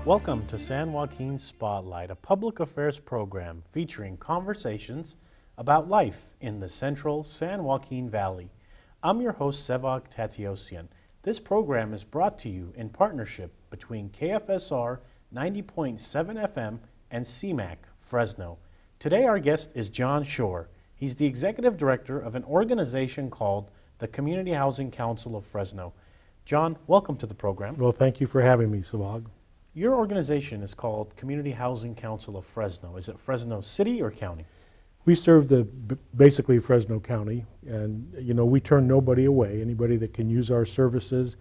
Welcome to San Joaquin Spotlight, a public affairs program featuring conversations about life in the central San Joaquin Valley. I'm your host, Sevag Tateosian. This program is brought to you in partnership between KFSR 90.7 FM and CMAC, Fresno. Today our guest is John Shore. He's the executive director of an organization called the Community Housing Council of Fresno. John, welcome to the program. Well, thank you for having me, Sevag. Your organization is called Community Housing Council of Fresno. Is it Fresno City or County? We serve basically Fresno County, and we turn nobody away. Anybody that can use our services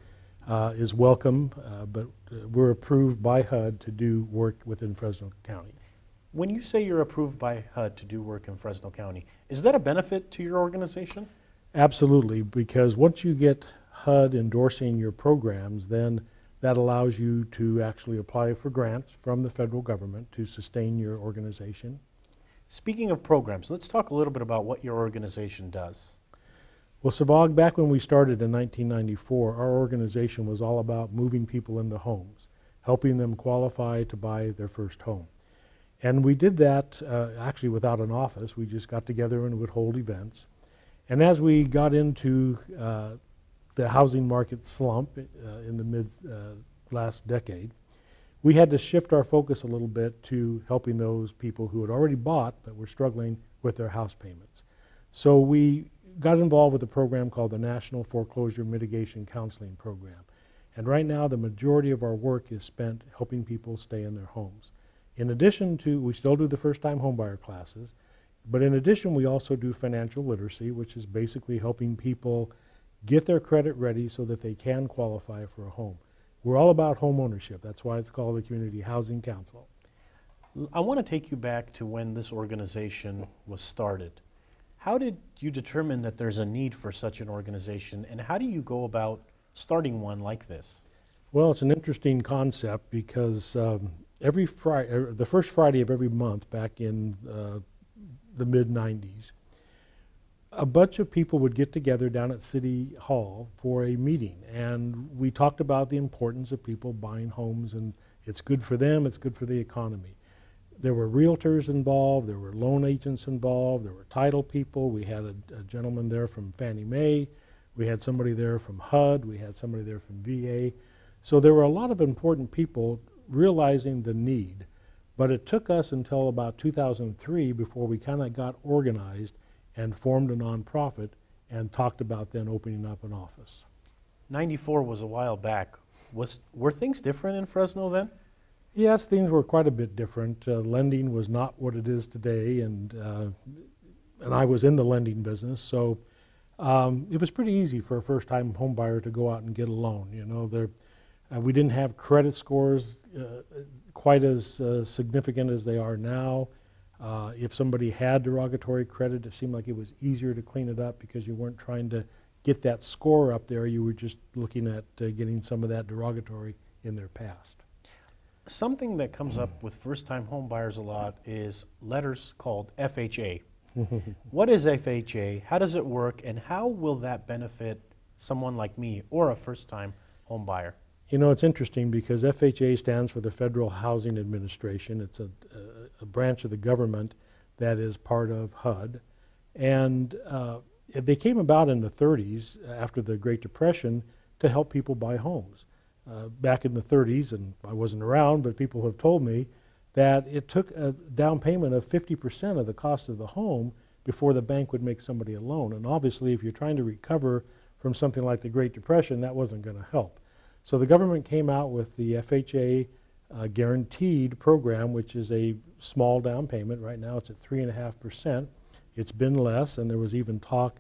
is welcome, but we're approved by HUD to do work within Fresno County. When you say you're approved by HUD to do work in Fresno County, is that a benefit to your organization? Absolutely, because once you get HUD endorsing your programs, then that allows you to actually apply for grants from the federal government to sustain your organization. Speaking of programs, let's talk a little bit about what your organization does. Well, Sevag, back when we started in 1994, our organization was all about moving people into homes, helping them qualify to buy their first home. And we did that actually without an office. We just got together and would hold events. And as we got into the housing market slump in the mid last decade, we had to shift our focus a little bit to helping those people who had already bought but were struggling with their house payments. So we got involved with a program called the National Foreclosure Mitigation Counseling Program. And right now the majority of our work is spent helping people stay in their homes. In addition to, we still do the first-time homebuyer classes, but in addition we also do financial literacy, which is basically helping people get their credit ready so that they can qualify for a home. We're all about home ownership. That's why it's called the Community Housing Council. I want to take you back to when this organization was started. How did you determine that there's a need for such an organization, and how do you go about starting one like this? Well, it's an interesting concept because every Friday, the first Friday of every month back in the mid-90s, a bunch of people would get together down at City Hall for a meeting, and we talked about the importance of people buying homes, and it's good for them, it's good for the economy. There were realtors involved, there were loan agents involved, there were title people. We had a gentleman there from Fannie Mae, we had somebody there from HUD, we had somebody there from VA. So there were a lot of important people realizing the need, but it took us until about 2003 before we kind of got organized and formed a nonprofit and talked about then opening up an office. 94 was a while back. Were things different in Fresno then? Yes, things were quite a bit different. Lending was not what it is today, and I was in the lending business, so it was pretty easy for a first-time home buyer to go out and get a loan. We didn't have credit scores quite as significant as they are now. If somebody had derogatory credit, it seemed like it was easier to clean it up because you weren't trying to get that score up there. You were just looking at getting some of that derogatory in their past. Something that comes up with first-time home buyers a lot is letters called FHA. What is FHA? How does it work? And how will that benefit someone like me or a first-time home buyer? It's interesting because FHA stands for the Federal Housing Administration. It's a branch of the government that is part of HUD. And they came about in the 30s after the Great Depression to help people buy homes. Back in the 30s, and I wasn't around, but people have told me that it took a down payment of 50% of the cost of the home before the bank would make somebody a loan. And obviously, if you're trying to recover from something like the Great Depression, that wasn't going to help. So the government came out with the FHA guaranteed program, which is a small down payment. Right now it's at 3.5%. It's been less, and there was even talk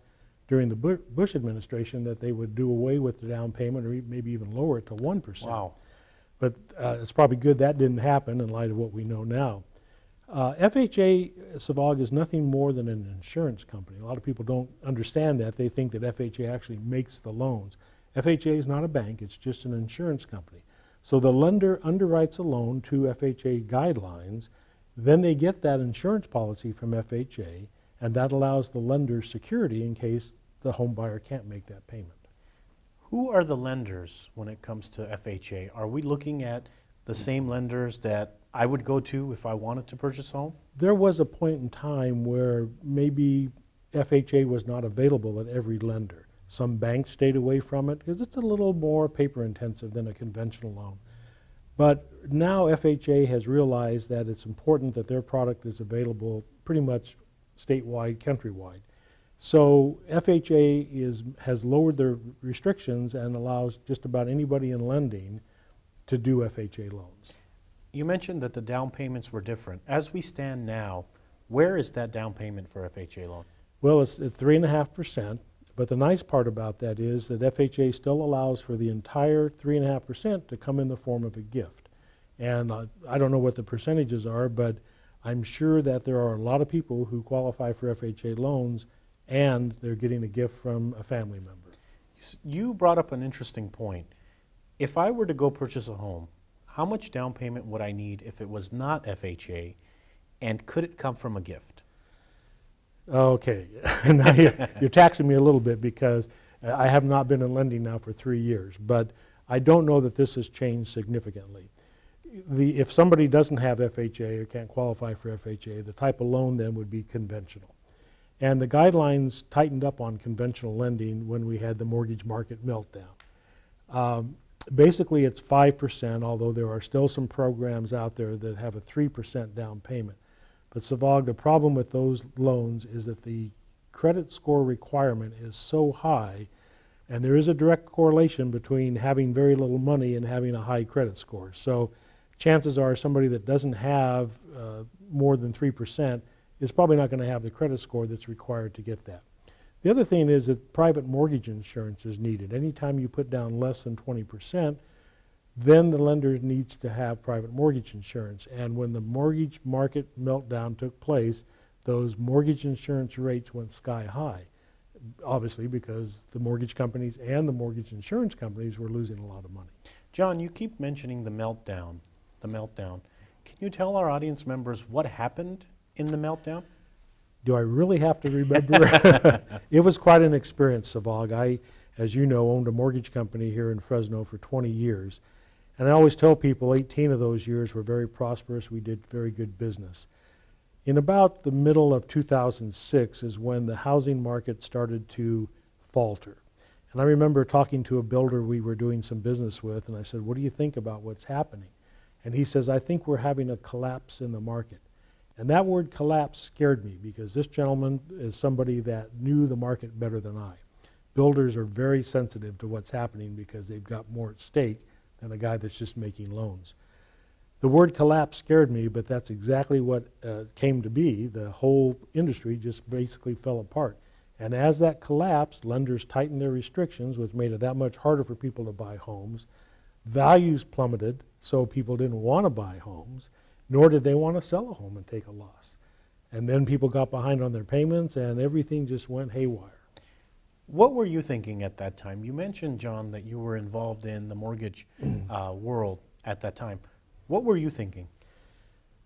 during the Bush administration that they would do away with the down payment or maybe even lower it to 1%. Wow. But it's probably good that didn't happen in light of what we know now. FHA, Sevag, is nothing more than an insurance company. A lot of people don't understand that. They think that FHA actually makes the loans. FHA is not a bank, it's just an insurance company. So the lender underwrites a loan to FHA guidelines, then they get that insurance policy from FHA, and that allows the lender security in case the home buyer can't make that payment. Who are the lenders when it comes to FHA? Are we looking at the same lenders that I would go to if I wanted to purchase a home? There was a point in time where maybe FHA was not available at every lender. Some banks stayed away from it because it's a little more paper intensive than a conventional loan. But now FHA has realized that it's important that their product is available pretty much statewide, countrywide. So FHA has lowered their restrictions and allows just about anybody in lending to do FHA loans. You mentioned that the down payments were different. As we stand now, where is that down payment for FHA loan? Well, it's at 3.5%, but the nice part about that is that FHA still allows for the entire 3.5% to come in the form of a gift. And I don't know what the percentages are, but I'm sure that there are a lot of people who qualify for FHA loans and they're getting a gift from a family member. You brought up an interesting point. If I were to go purchase a home, how much down payment would I need if it was not FHA, and could it come from a gift? Okay, now you're taxing me a little bit because I have not been in lending now for 3 years, but I don't know that this has changed significantly. If somebody doesn't have FHA or can't qualify for FHA, the type of loan then would be conventional. And the guidelines tightened up on conventional lending when we had the mortgage market meltdown. Basically, it's 5%, although there are still some programs out there that have a 3% down payment. But Sevag, the problem with those loans is that the credit score requirement is so high, and there is a direct correlation between having very little money and having a high credit score. So chances are somebody that doesn't have more than 3% is probably not going to have the credit score that's required to get that. The other thing is that private mortgage insurance is needed. Anytime you put down less than 20%, then the lender needs to have private mortgage insurance. And when the mortgage market meltdown took place, those mortgage insurance rates went sky high, obviously because the mortgage companies and the mortgage insurance companies were losing a lot of money. John, you keep mentioning the meltdown. Can you tell our audience members what happened in the meltdown? Do I really have to remember? It was quite an experience, Sevag. I, as you know, owned a mortgage company here in Fresno for 20 years. And I always tell people 18 of those years were very prosperous. We did very good business. In about the middle of 2006 is when the housing market started to falter. And I remember talking to a builder we were doing some business with, and I said, "What do you think about what's happening?" And he says, "I think we're having a collapse in the market." And that word collapse scared me because this gentleman is somebody that knew the market better than I. Builders are very sensitive to what's happening because they've got more at stake than a guy that's just making loans. The word collapse scared me, but that's exactly what came to be. The whole industry just basically fell apart. And as that collapsed, lenders tightened their restrictions, which made it that much harder for people to buy homes. Values plummeted, so people didn't want to buy homes, nor did they want to sell a home and take a loss. And then people got behind on their payments, and everything just went haywire. What were you thinking at that time? You mentioned, John, that you were involved in the mortgage world at that time. What were you thinking?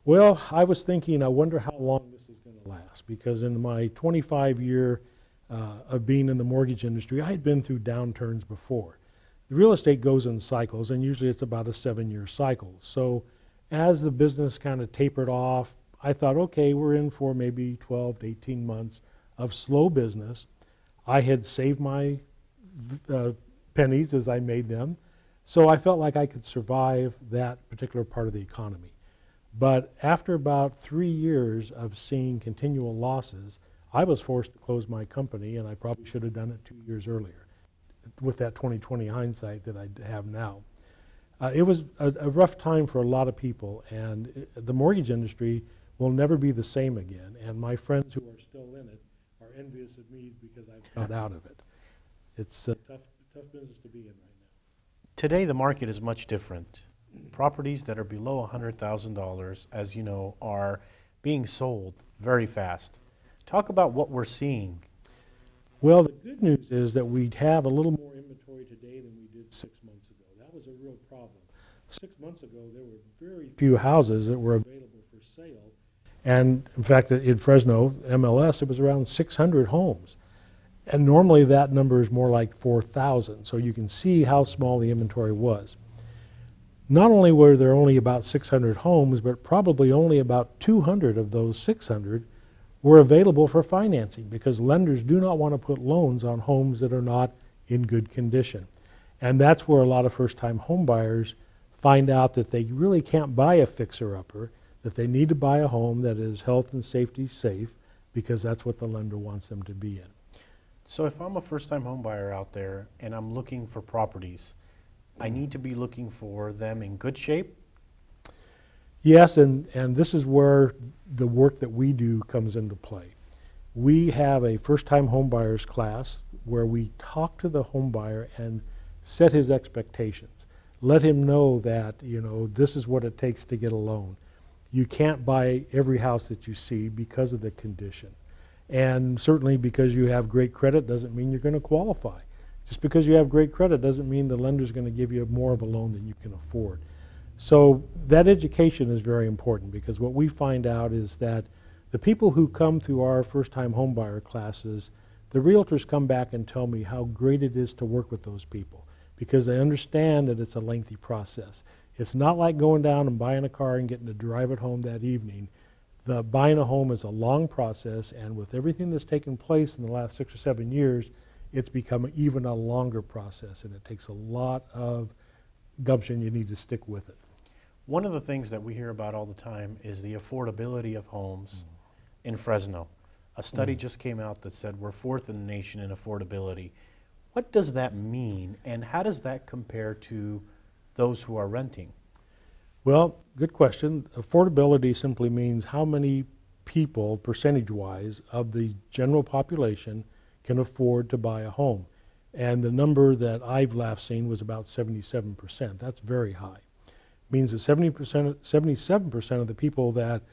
Well, I was thinking, I wonder how long this is going to last, because in my 25-year of being in the mortgage industry, I had been through downturns before. The real estate goes in cycles, and usually it's about a 7-year cycle. So as the business kind of tapered off, I thought, okay, we're in for maybe 12 to 18 months of slow business. I had saved my pennies as I made them, so I felt like I could survive that particular part of the economy. But after about 3 years of seeing continual losses, I was forced to close my company, and I probably should have done it 2 years earlier with that 20/20 hindsight that I have now. It was a rough time for a lot of people, and the mortgage industry will never be the same again. And my friends who are still in it are envious of me because I've got out of it. It's a tough business to be in right now. Today, the market is much different. Properties that are below $100,000, as you know, are being sold very fast. Talk about what we're seeing. Well, the good news is that we have a little more inventory today than we did 6 months ago. That was a real problem. 6 months ago, there were very few houses that were available for sale. And in fact, in Fresno, MLS, it was around 600 homes. And normally that number is more like 4,000, so you can see how small the inventory was. Not only were there only about 600 homes, but probably only about 200 of those 600 were available for financing, because lenders do not want to put loans on homes that are not in good condition. And that's where a lot of first-time home buyers find out that they really can't buy a fixer-upper, that they need to buy a home that is health and safety safe, because that's what the lender wants them to be in. So if I'm a first-time home buyer out there and I'm looking for properties, I need to be looking for them in good shape? Yes, and this is where the work that we do comes into play. We have a first-time home buyers class where we talk to the home buyer and set his expectations. Let him know that, this is what it takes to get a loan. You can't buy every house that you see because of the condition. And certainly because you have great credit doesn't mean you're going to qualify. Just because you have great credit doesn't mean the lender's going to give you more of a loan than you can afford. So that education is very important, because what we find out is that the people who come through our first-time homebuyer classes, the realtors come back and tell me how great it is to work with those people, because they understand that it's a lengthy process. It's not like going down and buying a car and getting to drive it home that evening. The buying a home is a long process, and with everything that's taken place in the last 6 or 7 years, it's become even a longer process, and it takes a lot of gumption. You need to stick with it. One of the things that we hear about all the time is the affordability of homes in Fresno. A study just came out that said we're 4th in the nation in affordability. What does that mean, and how does that compare to those who are renting? Well, good question. Affordability simply means how many people, percentage-wise, of the general population can afford to buy a home. And the number that I've last seen was about 77%. That's very high. It means that 77% of the people that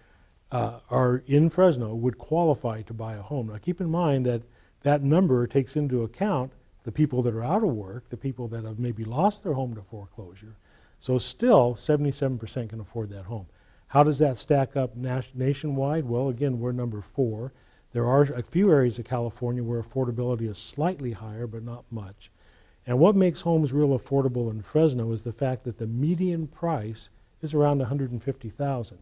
are in Fresno would qualify to buy a home. Now keep in mind that that number takes into account the people that are out of work, the people that have maybe lost their home to foreclosure. So still, 77% can afford that home. How does that stack up nationwide? Well, again, we're number 4. There are a few areas of California where affordability is slightly higher, but not much. And what makes homes real affordable in Fresno is the fact that the median price is around $150,000.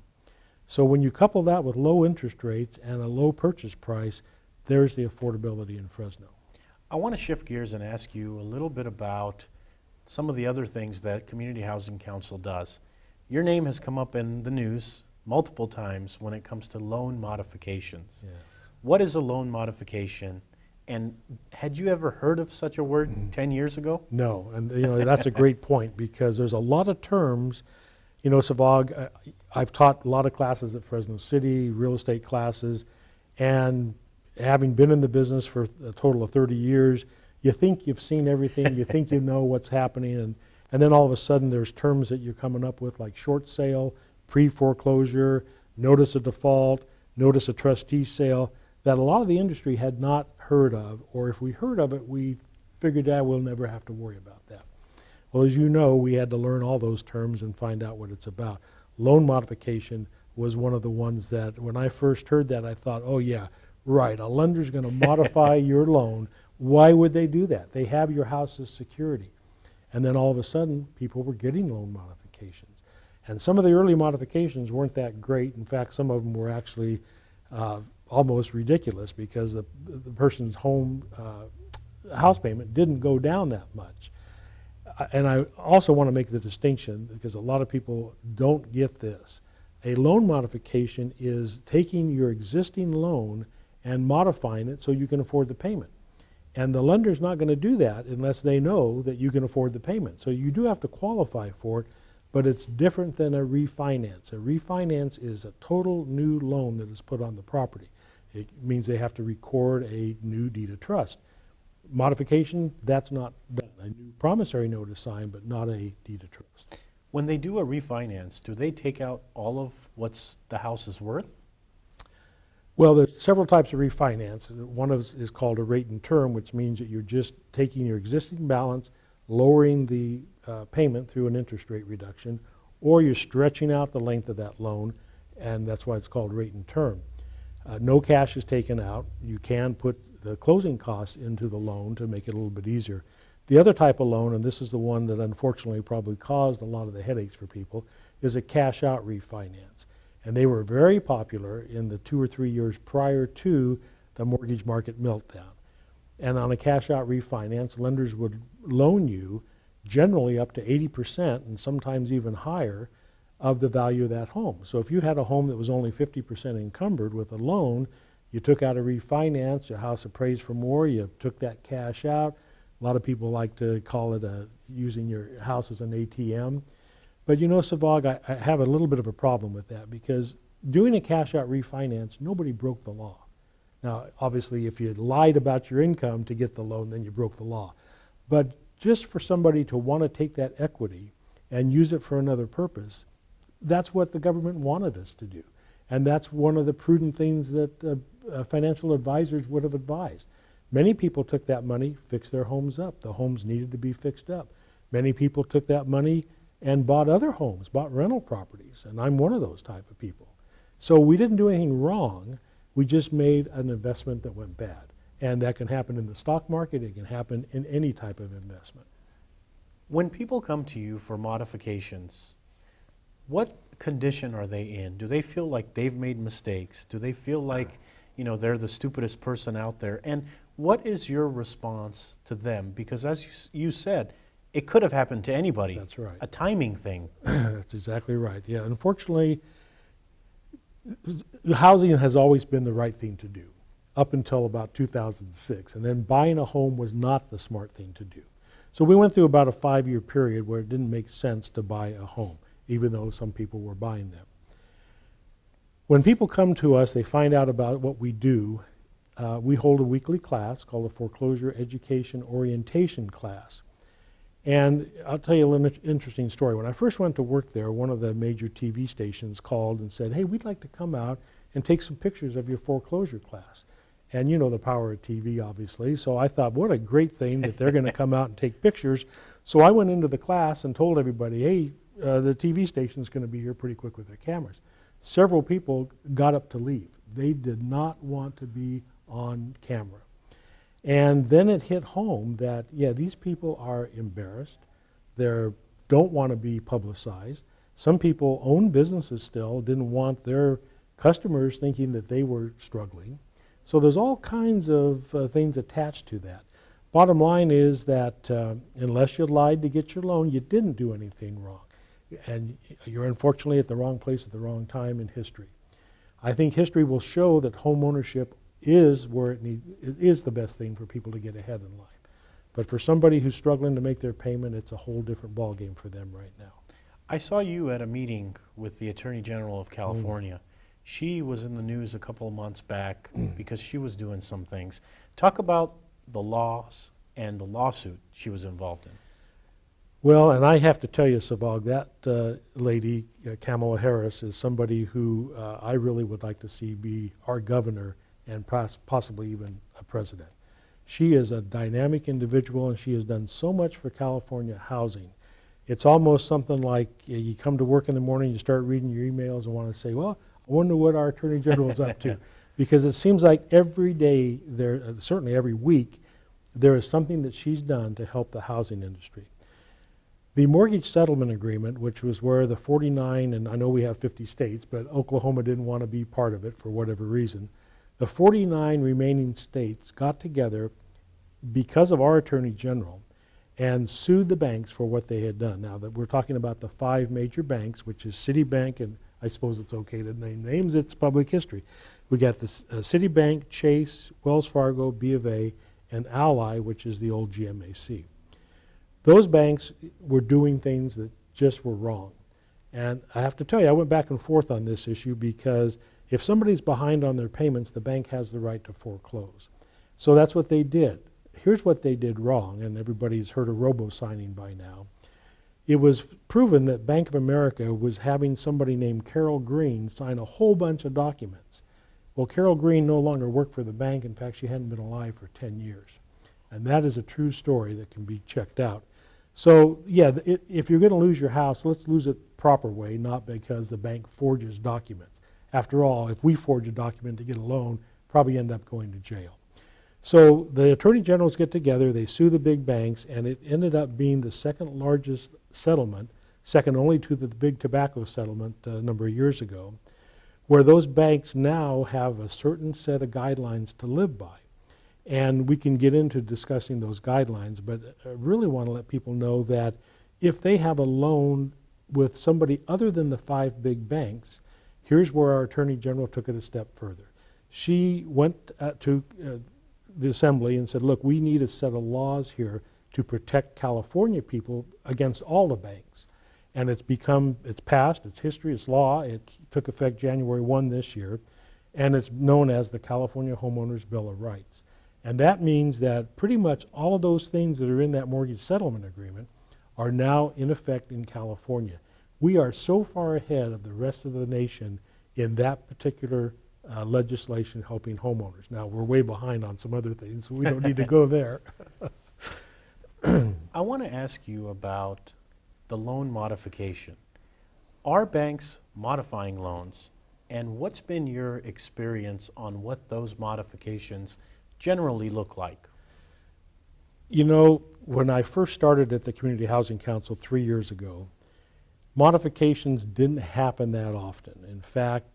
So when you couple that with low interest rates and a low purchase price, there's the affordability in Fresno. I want to shift gears and ask you a little bit about some of the other things that Community Housing Council does. Your name has come up in the news multiple times when it comes to loan modifications. Yes. What is a loan modification? And had you ever heard of such a word 10 years ago? No, and that's a great point, because there's a lot of terms. Sevag, I've taught a lot of classes at Fresno City, real estate classes, and having been in the business for a total of 30 years, you think you've seen everything, you think you know what's happening, and then all of a sudden there's terms that you're coming up with like short sale, pre-foreclosure, notice of default, notice of trustee sale, that a lot of the industry had not heard of, or if we heard of it, we figured out we'll never have to worry about that. Well, as you know, we had to learn all those terms and find out what it's about. Loan modification was one of the ones that when I first heard that, I thought, oh yeah, right, a lender's going to modify your loan. Why would they do that? They have your house as security. And then all of a sudden, people were getting loan modifications. And some of the early modifications weren't that great. In fact, some of them were actually almost ridiculous, because the person's house payment didn't go down that much. And I also want to make the distinction, because a lot of people don't get this. A loan modification is taking your existing loan and modifying it so you can afford the payment. And the lender's not going to do that unless they know that you can afford the payment. So you do have to qualify for it, but it's different than a refinance. A refinance is a total new loan that is put on the property. It means they have to record a new deed of trust. Modification, that's not done. A new promissory note is signed, but not a deed of trust. When they do a refinance, do they take out all of what's the house is worth? Well, there's several types of refinance. One is called a rate and term, which means that you're just taking your existing balance, lowering the payment through an interest rate reduction, or you're stretching out the length of that loan, and that's why it's called rate and term. No cash is taken out. You can put the closing costs into the loan to make it a little bit easier. The other type of loan, and this is the one that unfortunately probably caused a lot of the headaches for people, is a cash out refinance. And they were very popular in the 2 or 3 years prior to the mortgage market meltdown. And on a cash out refinance, lenders would loan you generally up to 80% and sometimes even higher of the value of that home. So if you had a home that was only 50% encumbered with a loan, you took out a refinance, your house appraised for more, you took that cash out. A lot of people like to call it using your house as an ATM. But you know, Sevag, I have a little bit of a problem with that, because doing a cash out refinance, nobody broke the law. Now, obviously, if you lied about your income to get the loan, then you broke the law. But just for somebody to want to take that equity and use it for another purpose, that's what the government wanted us to do. And that's one of the prudent things that financial advisors would have advised. Many people took that money, fixed their homes up. The homes needed to be fixed up. Many people took that money and bought other homes, bought rental properties, and I'm one of those type of people. So we didn't do anything wrong, we just made an investment that went bad. And that can happen in the stock market, it can happen in any type of investment. When people come to you for modifications, what condition are they in? Do they feel like they've made mistakes? Do they feel like, you know, they're the stupidest person out there? And what is your response to them? Because as you said, it could have happened to anybody. That's right. A timing thing. That's exactly right. Yeah, unfortunately, housing has always been the right thing to do up until about 2006. And then buying a home was not the smart thing to do. So we went through about a 5-year period where it didn't make sense to buy a home, even though some people were buying them. When people come to us, they find out about what we do. We hold a weekly class called a Foreclosure Education Orientation class. And I'll tell you an interesting story. When I first went to work there, one of the major TV stations called and said, hey, we'd like to come out and take some pictures of your foreclosure class. And you know the power of TV, obviously. So I thought, what a great thing that they're going to come out and take pictures. So I went into the class and told everybody, hey, the TV station is going to be here pretty quick with their cameras. Several people got up to leave. They did not want to be on camera. And then it hit home that, yeah, these people are embarrassed. They don't want to be publicized. Some people own businesses still, didn't want their customers thinking that they were struggling. So there's all kinds of things attached to that. Bottom line is that unless you lied to get your loan, you didn't do anything wrong. And you're unfortunately at the wrong place at the wrong time in history. I think history will show that home ownership is where it is the best thing for people to get ahead in life. But for somebody who's struggling to make their payment, it's a whole different ballgame for them right now. I saw you at a meeting with the Attorney General of California. She was in the news a couple of months back because she was doing some things. Talk about the laws and the lawsuit she was involved in. Well, and I have to tell you, Sevag, that lady, Kamala Harris, is somebody who I really would like to see be our governor and possibly even a president. She is a dynamic individual, and she has done so much for California housing. It's almost something like you come to work in the morning, you start reading your emails and want to say, well, I wonder what our Attorney General is up to. Because it seems like every day, certainly every week, there is something that she's done to help the housing industry. The mortgage settlement agreement, which was where the 49, and I know we have 50 states, but Oklahoma didn't want to be part of it for whatever reason. The 49 remaining states got together because of our Attorney General and sued the banks for what they had done. Now that we're talking about the 5 major banks, which is Citibank, and I suppose it's okay to name names, it's public history. We got the Citibank, Chase, Wells Fargo, B of A, and Ally, which is the old GMAC. Those banks were doing things that just were wrong. And I have to tell you, I went back and forth on this issue because if somebody's behind on their payments, the bank has the right to foreclose. So that's what they did. Here's what they did wrong, and everybody's heard of robo-signing by now. It was proven that Bank of America was having somebody named Carol Green sign a whole bunch of documents. Well, Carol Green no longer worked for the bank. In fact, she hadn't been alive for 10 years. And that is a true story that can be checked out. So, yeah, if you're going to lose your house, let's lose it proper way, not because the bank forges documents. After all, if we forge a document to get a loan, probably end up going to jail. So the attorney generals get together, they sue the big banks, and it ended up being the second largest settlement, second only to the big tobacco settlement a number of years ago, where those banks now have a certain set of guidelines to live by. And we can get into discussing those guidelines, but I really want to let people know that if they have a loan with somebody other than the 5 big banks, here's where our Attorney General took it a step further. She went to the Assembly and said, look, we need a set of laws here to protect California people against all the banks. And it's passed, it's history, it's law. It took effect January 1 this year, and it's known as the California Homeowners Bill of Rights. And that means that pretty much all of those things that are in that mortgage settlement agreement are now in effect in California. We are so far ahead of the rest of the nation in that particular legislation helping homeowners. Now, we're way behind on some other things, so we don't need to go there. I want to ask you about the loan modification. Are banks modifying loans, and what's been your experience on what those modifications generally look like? You know, when I first started at the Community Housing Council 3 years ago, modifications didn't happen that often. In fact,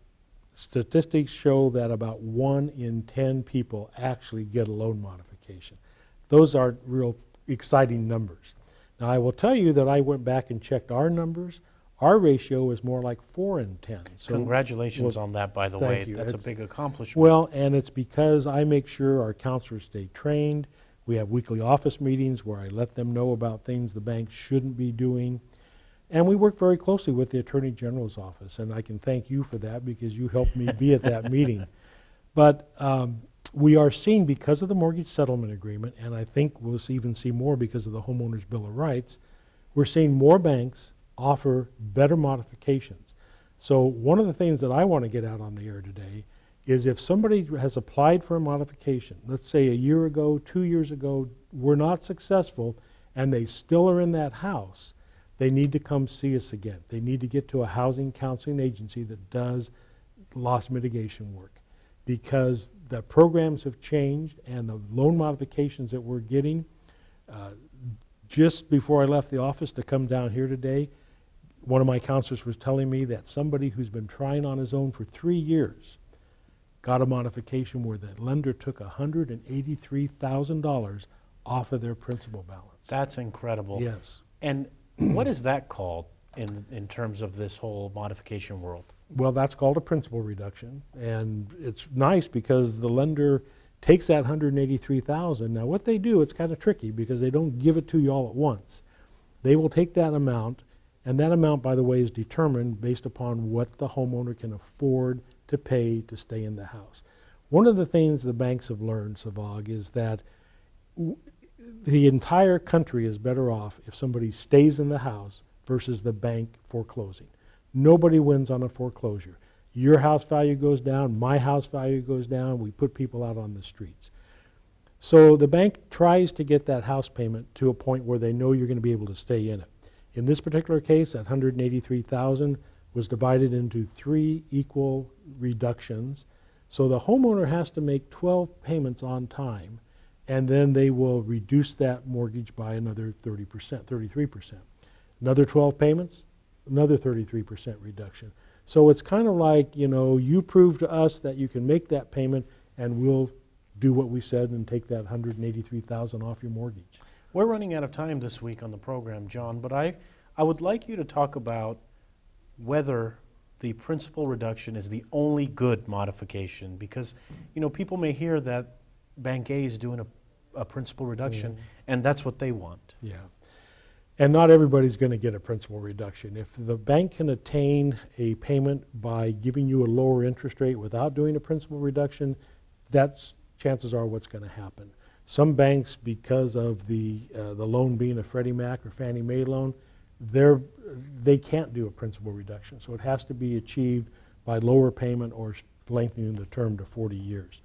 statistics show that about 1 in 10 people actually get a loan modification. Those are real exciting numbers. Now, I will tell you that I went back and checked our numbers. Our ratio is more like 4 in 10. So congratulations on that, by the way. you. That's a big accomplishment. Well, and it's because I make sure our counselors stay trained. We have weekly office meetings where I let them know about things the bank shouldn't be doing. And we work very closely with the Attorney General's office, and I can thank you for that because you helped me be at that meeting. But we are seeing, because of the mortgage settlement agreement, and I think we'll even see more because of the Homeowners Bill of Rights, we're seeing more banks offer better modifications. So one of the things that I want to get out on the air today is if somebody has applied for a modification, let's say a year ago, 2 years ago, were not successful, and they still are in that house, they need to come see us again. They need to get to a housing counseling agency that does loss mitigation work, because the programs have changed and the loan modifications that we're getting. Just before I left the office to come down here today, one of my counselors was telling me that somebody who's been trying on his own for 3 years got a modification where the lender took $183,000 off of their principal balance. That's incredible. Yes. And what is that called in terms of this whole modification world? Well, that's called a principal reduction, and it's nice because the lender takes that $183,000. Now, what they do, it's kind of tricky because they don't give it to you all at once. They will take that amount, and that amount, by the way, is determined based upon what the homeowner can afford to pay to stay in the house. One of the things the banks have learned, Sevag, is that the entire country is better off if somebody stays in the house versus the bank foreclosing. Nobody wins on a foreclosure. Your house value goes down, my house value goes down, we put people out on the streets. So the bank tries to get that house payment to a point where they know you're going to be able to stay in it. In this particular case, that $183,000 was divided into 3 equal reductions. So the homeowner has to make 12 payments on time, and then they will reduce that mortgage by another 30%, 33%. Another 12 payments, another 33% reduction. So it's kind of like, you know, you prove to us that you can make that payment, and we'll do what we said and take that $183,000 off your mortgage. We're running out of time this week on the program, John, but I would like you to talk about whether the principal reduction is the only good modification, because, you know, people may hear that Bank A is doing a principal reduction, and that's what they want. Yeah. And not everybody's going to get a principal reduction. If the bank can attain a payment by giving you a lower interest rate without doing a principal reduction, that's chances are what's going to happen. Some banks, because of the loan being a Freddie Mac or Fannie Mae loan, they can't do a principal reduction. So it has to be achieved by lower payment or lengthening the term to 40 years.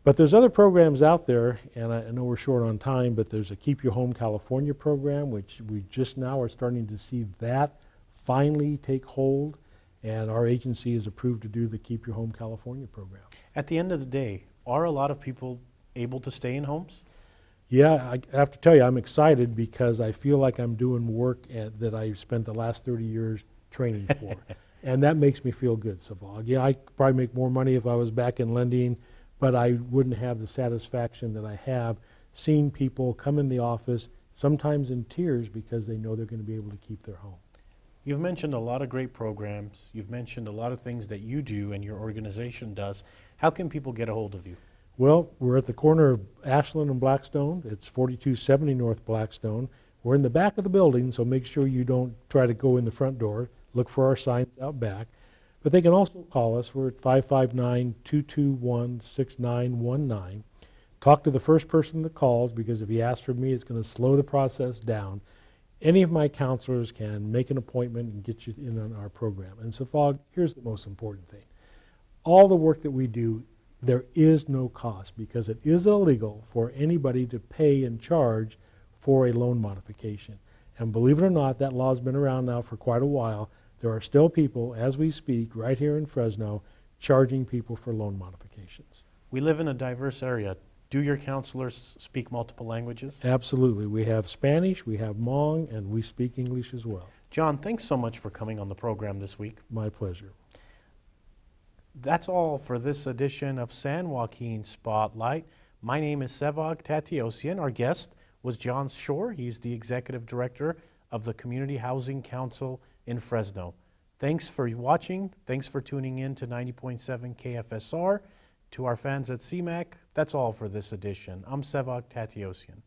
But there's other programs out there, and I know we're short on time, but there's a Keep Your Home California program, which we just now are starting to see that finally take hold, and our agency is approved to do the Keep Your Home California program. At the end of the day, are a lot of people able to stay in homes? Yeah, I have to tell you, I'm excited because I feel like I'm doing work that I spent the last 30 years training for. And that makes me feel good, Sevag. Yeah, I could probably make more money if I was back in lending, but I wouldn't have the satisfaction that I have seeing people come in the office, sometimes in tears because they know they're going to be able to keep their home. You've mentioned a lot of great programs. You've mentioned a lot of things that you do and your organization does. How can people get a hold of you? Well, we're at the corner of Ashland and Blackstone. It's 4270 North Blackstone. We're in the back of the building, so make sure you don't try to go in the front door. Look for our signs out back. But they can also call us. We're at 559-221-6919. Talk to the first person that calls, because if you ask for me, it's going to slow the process down. Any of my counselors can make an appointment and get you in on our program. And Sevag, here's the most important thing. All the work that we do, there is no cost, because it is illegal for anybody to pay and charge for a loan modification. And believe it or not, that law has been around now for quite a while. There are still people, as we speak, right here in Fresno, charging people for loan modifications. We live in a diverse area. Do your counselors speak multiple languages? Absolutely. We have Spanish, we have Hmong, and we speak English as well. John, thanks so much for coming on the program this week. My pleasure. That's all for this edition of San Joaquin Spotlight. My name is Sevag Tateosian. Our guest was John Shore. He's the Executive Director of the Community Housing Council in Fresno. Thanks for watching. Thanks for tuning in to 90.7 KFSR. To our fans at CMAC, that's all for this edition. I'm Sevag Tateosian.